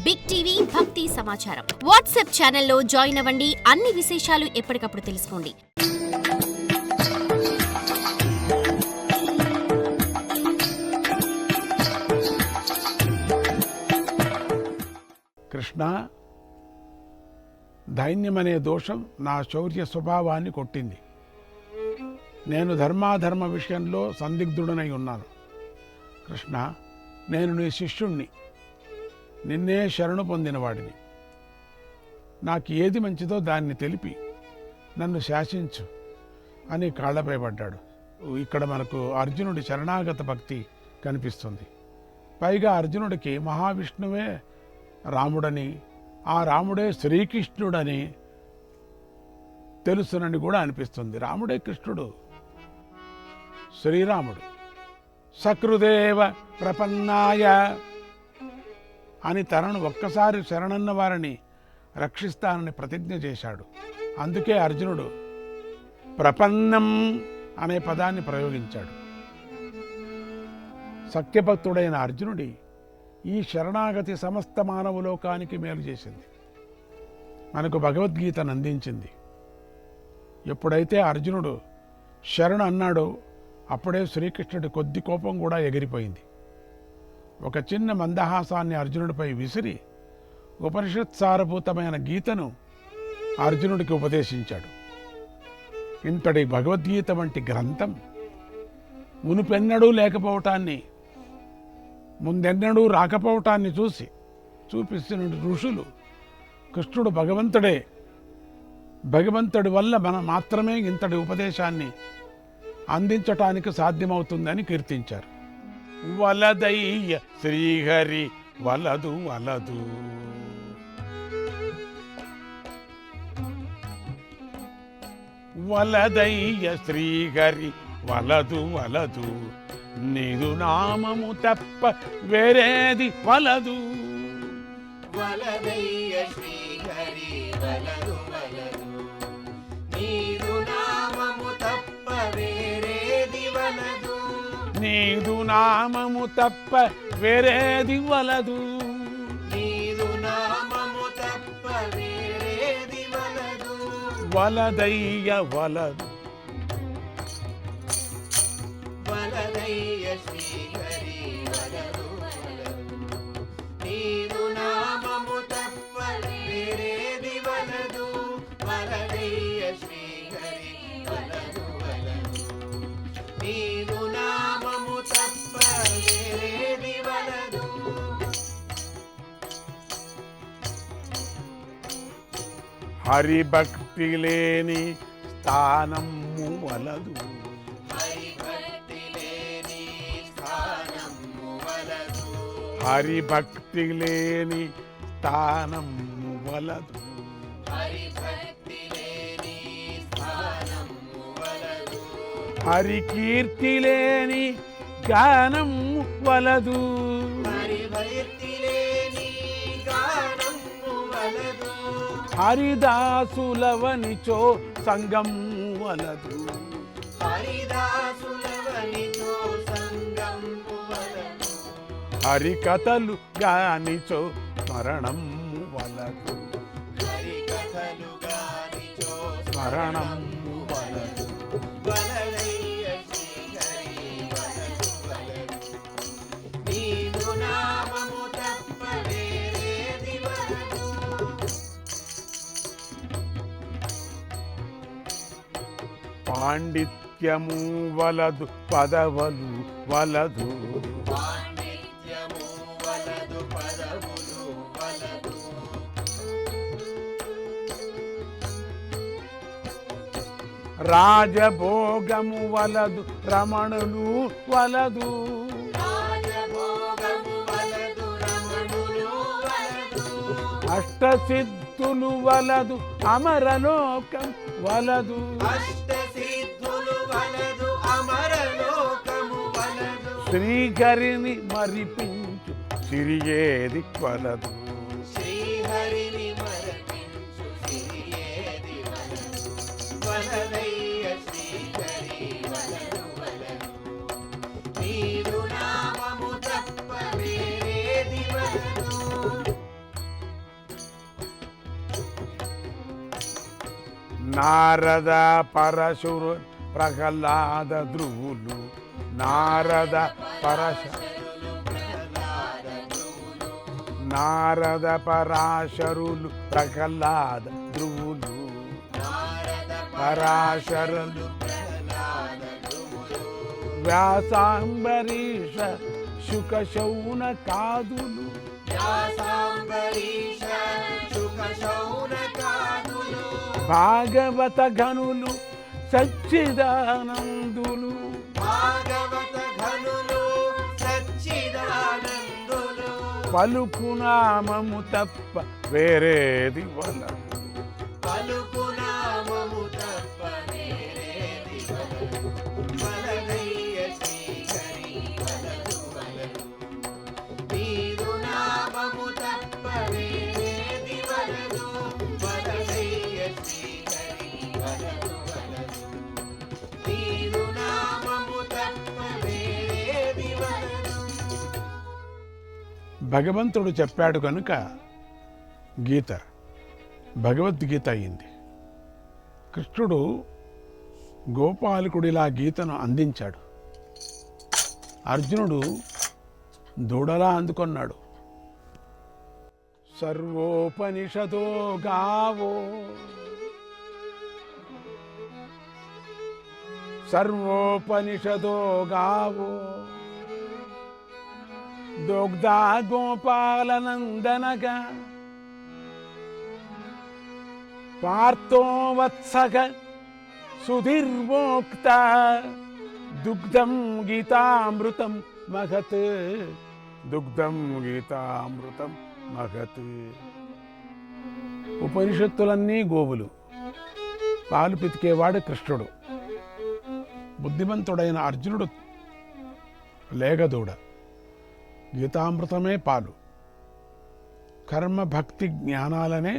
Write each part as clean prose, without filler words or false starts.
Big TV భక్తి సమాచారం WhatsApp ఛానల్లో జాయిన్ అవ్వండి. అన్ని విశేషాలు ఎప్పటికప్పుడు తెలుసుకోండి. కృష్ణ, దైన్యమనే దోషం నా శౌర్య స్వభావాన్ని కొట్టింది. నేను ధర్మాధర్మ విషయంలో సందిగ్ధుడనై ఉన్నాను. కృష్ణ, నేను నీ శిష్యుణ్ణి, నిన్నే శరణు పొందినవాడిని. నాకు ఏది మంచిదో దాన్ని తెలిపి నన్ను శాసించు అని కాళ్లపై పడ్డాడు. ఇక్కడ మనకు అర్జునుడి శరణాగత భక్తి కనిపిస్తుంది. పైగా అర్జునుడికి మహావిష్ణువే రాముడని, ఆ రాముడే శ్రీకృష్ణుడని తెలుసునని కూడా అనిపిస్తుంది. రాముడే కృష్ణుడు, శ్రీరాముడు. సకృదేవ ప్రపన్నాయ అని తనను ఒక్కసారి శరణన్న వారిని రక్షిస్తానని ప్రతిజ్ఞ చేశాడు. అందుకే అర్జునుడు ప్రపన్నం అనే పదాన్ని ప్రయోగించాడు. సత్యభక్తుడైన అర్జునుడి ఈ శరణాగతి సమస్త మానవలోకానికి మేలు చేసింది, మనకు భగవద్గీతను అందించింది. ఎప్పుడైతే అర్జునుడు శరణు అన్నాడో అప్పుడే శ్రీకృష్ణుడి కొద్ది కోపం కూడా ఎగిరిపోయింది. ఒక చిన్న మందహాసాన్ని అర్జునుడిపై విసిరి ఉపనిషత్సారభూతమైన గీతను అర్జునుడికి ఉపదేశించాడు. ఇంతటి భగవద్గీత వంటి గ్రంథం మునుపెన్నడూ లేకపోవటాన్ని, ముందెన్నడూ రాకపోవటాన్ని చూపిస్తున్న ఋషులు కృష్ణుడు భగవంతుడే, భగవంతుడి వల్ల మనం మాత్రమే ఇంతటి ఉపదేశాన్ని అందించటానికి సాధ్యమవుతుందని కీర్తించారు. వలదయ్య శ్రీహరి వలదు వలదు, వలదయ్య శ్రీహరి వలదు వలదు, నీదు నామము తప్ప వేరేది వలదు. వలదయ్య శ్రీహరి వలదు వలదు, నీదు నామము తప్ప వేరేది వలదు. నీదు నామము తప్ప వేరేది వలదు, నీదు నామము తప్ప వేరేది వలదు. వలదయ్య వలదు, వలదయ్య శ్రీహరి వలదు వలదు, నీదు నామము తప్ప వేరేది వలదు. వలదయ్య శ్రీహరి వలదు వలదు, నీదు నామము తప్ప వేరేది వలదు. హరిభక్తి లేని స్థానము వలదు, హరిభక్తి లేని స్థానము వలదు. హరికీర్తి లేని గానము వలదు, హరిదాసులవనిచో సంగము వలదు, హరికథలు గానిచో స్మరణము వలదు, స్మరణము వలదు. వలదయ్య శ్రీహరి వలదు వలదు, నీదు నామము తప్ప వేరేది వలదు. పాండిత్యము వలదు పదవలు వలదు, పాండిత్యము వలదు పదవులు వలదు. రాజభోగము వలదు రమణులు వలదు, రాజభోగము వలదు రమణులు వలదు. అష్టసిద్ధులు వలదు అమరలోకం వలదు, అష్టసిద్ధులు వలదు అమరలోకము వలదు. శ్రీహరిని మరిపించు సిరియేది వలదు, శ్రీహరిని మరపించు సిరియేది వలదు. వలదయ్య శ్రీహరి వలదు వలదు, నీదు నామము తప్ప వేరేది వలదు. నారద పరశురు ప్రహ్లాద ధ్రువులు నారద నారద పరాశరులు ప్రహ్లాద ధ్రువులు పరాశరులు వ్యాసాంబరీష శుక శౌనకాదులు భాగవత ఘనులు సచ్చిదానందులు పలుకునామము తప్ప వేరేది వలదు భగవంతుడు చెప్పాడు కనుక గీత భగవద్గీత అయింది. కృష్ణుడు గోపాలకుడిలా గీతను అందించాడు. అర్జునుడు దూడలా అందుకొన్నాడు. సర్వోపనిషదో గావో సర్వోపనిషదో గావో దోగ్ధా గోపాలనందనగా పార్థో వత్సగ సుధీర్వోక్త దుగ్ధం గీతామృతం మహత్ దుగ్ధం గీతామృతం మహత్. ఉపనిషత్తులన్నీ గోవులు, పాలు పితికేవాడు కృష్ణుడు. బుద్ధిమంతుడైన అర్జునుడు లేగదూడ, గీతామృతమే పాలు. కర్మ భక్తి జ్ఞానాలనే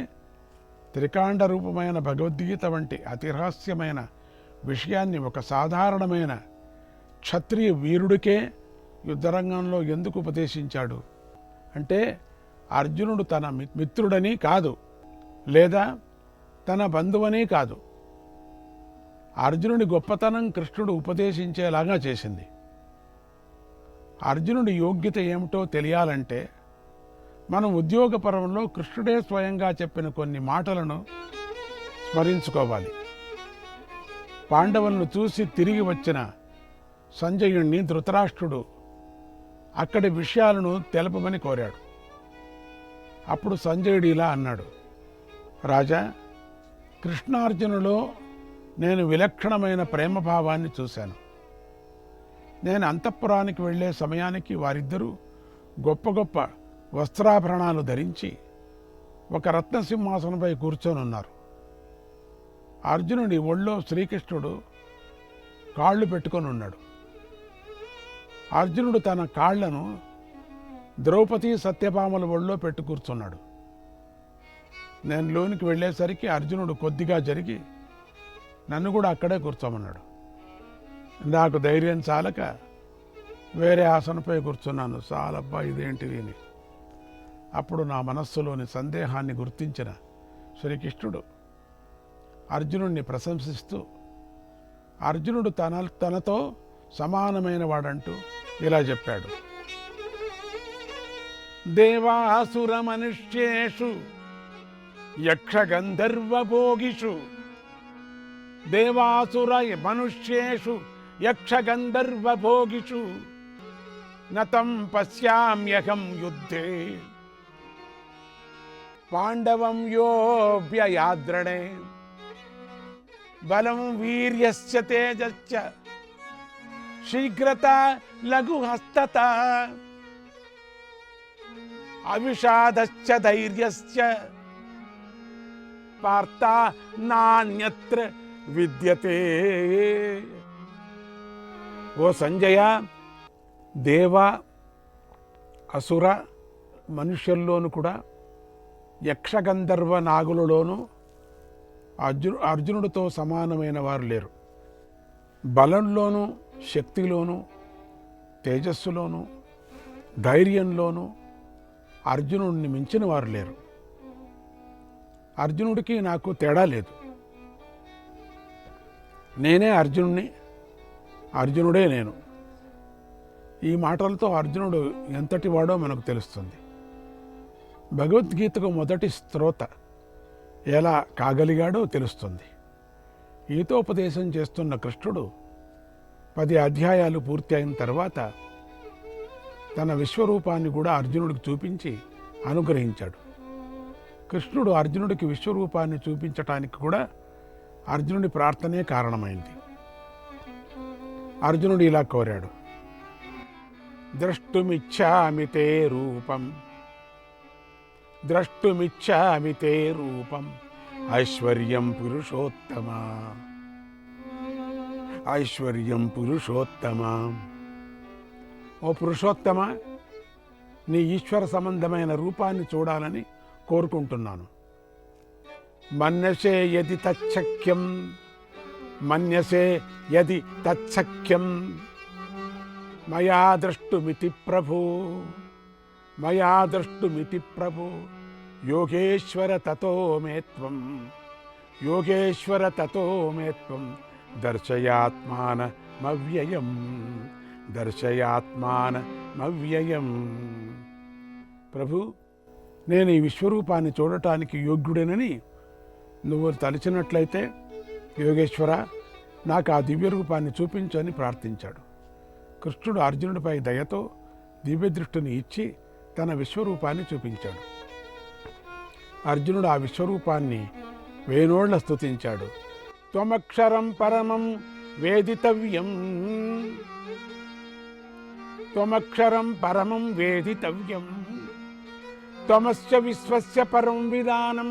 త్రికాండ రూపమైన భగవద్గీత వంటి అతి రహస్యమైన విషయాన్ని ఒక సాధారణమైన క్షత్రియ వీరుడికే యుద్ధరంగంలో ఎందుకు ఉపదేశించాడు అంటే, అర్జునుడు తన మిత్రుడని కాదు, లేదా తన బంధువని కాదు. అర్జునుడి గొప్పతనం కృష్ణుడు ఉపదేశించేలాగా చేసింది. అర్జునుడి యోగ్యత ఏమిటో తెలియాలంటే మనం ఉద్యోగపరంలో కృష్ణుడే స్వయంగా చెప్పిన కొన్ని మాటలను స్మరించుకోవాలి. పాండవులను చూసి తిరిగి వచ్చిన సంజయుణ్ణి ధృతరాష్ట్రుడు అక్కడి విషయాలను తెలపమని కోరాడు. అప్పుడు సంజయుడు ఇలా అన్నాడు, రాజా, కృష్ణార్జునులో నేను విలక్షణమైన ప్రేమభావాన్ని చూశాను. నేను అంతఃపురానికి వెళ్ళే సమయానికి వారిద్దరూ గొప్ప గొప్ప వస్త్రాభరణాలు ధరించి ఒక రత్నసింహాసనంపై కూర్చొని ఉన్నారు. అర్జునుడి ఒళ్ళో శ్రీకృష్ణుడు కాళ్ళు పెట్టుకొని ఉన్నాడు. అర్జునుడు తన కాళ్లను ద్రౌపది సత్యభామల ఒళ్ళో పెట్టు కూర్చున్నాడు. నేను లోనికి వెళ్ళేసరికి అర్జునుడు కొద్దిగా జరిగి నన్ను కూడా అక్కడే కూర్చోమన్నాడు. నాకు ధైర్యం చాలక వేరే ఆసనపై కూర్చున్నాను. చాలబ్బా ఇదేంటిది అని. అప్పుడు నా మనస్సులోని సందేహాన్ని గుర్తించిన శ్రీకృష్ణుడు అర్జునుడిని ప్రశంసిస్తూ, అర్జునుడు తనతో సమానమైన వాడంటూ ఇలా చెప్పాడు, దేవాసుర మనుష్యేషు యక్షగంధర్వభోగిషు దేవాసుర మనుష్యేషు యక్షగంధర్వభోగిషు నతం పశ్యామ్యహం యుద్ధే పాండవం యోభ్యయాద్రణే బలం వీర్యస్య తేజశ్చ శీఘ్రత లఘుహస్తత అవిషాదశ్చ ధైర్యశ్చ పార్థ నాన్యత్ర విద్యతే. ఓ సంజయ, దేవ అసుర మనుష్యుల్లోనూ కూడా యక్షగంధర్వ నాగులలోనూ అర్జునుడితో సమానమైన వారు లేరు. బలంలోనూ శక్తిలోనూ తేజస్సులోనూ ధైర్యంలోనూ అర్జునుడిని మించిన వారు లేరు. అర్జునుడికి నాకు తేడా లేదు. నేనే అర్జునుడిని, అర్జునుడే నేను. ఈ మాటలతో అర్జునుడు ఎంతటి వాడో మనకు తెలుస్తుంది. భగవద్గీతకు మొదటి శ్రోత ఎలా కాగలిగాడో తెలుస్తుంది. గీతోపదేశం చేస్తున్న కృష్ణుడు 10 అధ్యాయాలు పూర్తి అయిన తర్వాత తన విశ్వరూపాన్ని కూడా అర్జునుడికి చూపించి అనుగ్రహించాడు. కృష్ణుడు అర్జునుడికి విశ్వరూపాన్ని చూపించటానికి కూడా అర్జునుడి ప్రార్థనే కారణమైంది. అర్జునుడు ఇలా కోరాడు, ద్రష్టుమిచ్చామి తే రూపం, ద్రష్టుమిచ్చామి తే రూపం ఐశ్వర్యం పురుషోత్తమ, ఐశ్వర్యం పురుషోత్తమ. ఓ పురుషోత్తమ, నీ ఈశ్వర సంబంధమైన రూపాన్ని చూడాలని కోరుకుంటున్నాను. మన్యసే యది తచ్చక్యం, మన్యసే యది తచ్చక్యం మయా ద్రష్టుమితి ప్రభు, మయా ద్రష్టుమితి ప్రభు. యోగేశ్వర తతో మే త్వం, యోగేశ్వర తతో మే త్వం దర్శయాత్మానమవ్యయం, దర్శయాత్మానమవ్యయం. ప్రభు, నేను ఈ విశ్వరూపాన్ని చూడటానికి యోగ్యుడేనని నువ్వు తలిచినట్లయితే యోగేశ్వర నాకు ఆ దివ్య రూపాన్ని చూపించు అని ప్రార్థించాడు. కృష్ణుడు అర్జునుడిపై దయతో దివ్యదృష్టిని ఇచ్చి తన విశ్వరూపాన్ని చూపించాడు. అర్జునుడు ఆ విశ్వరూపాన్ని వేణోళ్ల స్తుతించాడు. త్వమక్షరం పరమం వేదితవ్యం, త్వమక్షరం పరమం వేదితవ్యం, త్వమస్య విశ్వస్య పరం విధానం,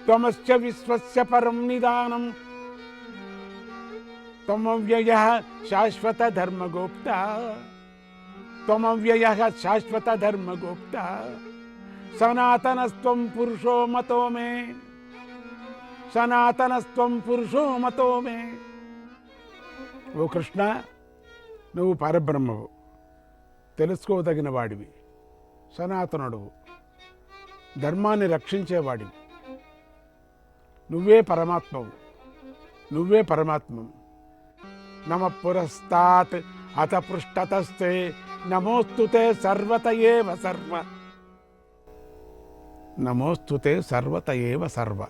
త్వమస్య విశ్వస్య పరం నిదానం, త్వమవ్యయః శాశ్వత ధర్మగోప్తా, త్వమవ్యయః శాశ్వత ధర్మగోప్తా, సనాతనస్త్వం పురుషో మతో మే, సనాతనస్త్వం పురుషో మతో మే. ఓ కృష్ణ, నువ్వు పరబ్రహ్మవు, తెలుసుకోదగిన వాడివి, సనాతనుడువు, ధర్మాన్ని రక్షించేవాడివి. నువ్వే పరమాత్మవు, నువ్వే పరమాత్మవు. నమ పురస్తాత్ అత పృష్ఠతస్తే నమోస్తుతే సర్వత ఏవ సర్వ, నమోస్తుతే సర్వత ఏవ సర్వ.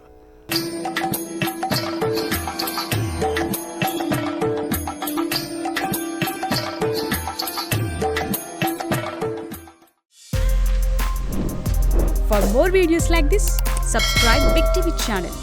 For more videos like this, subscribe Big TV channel.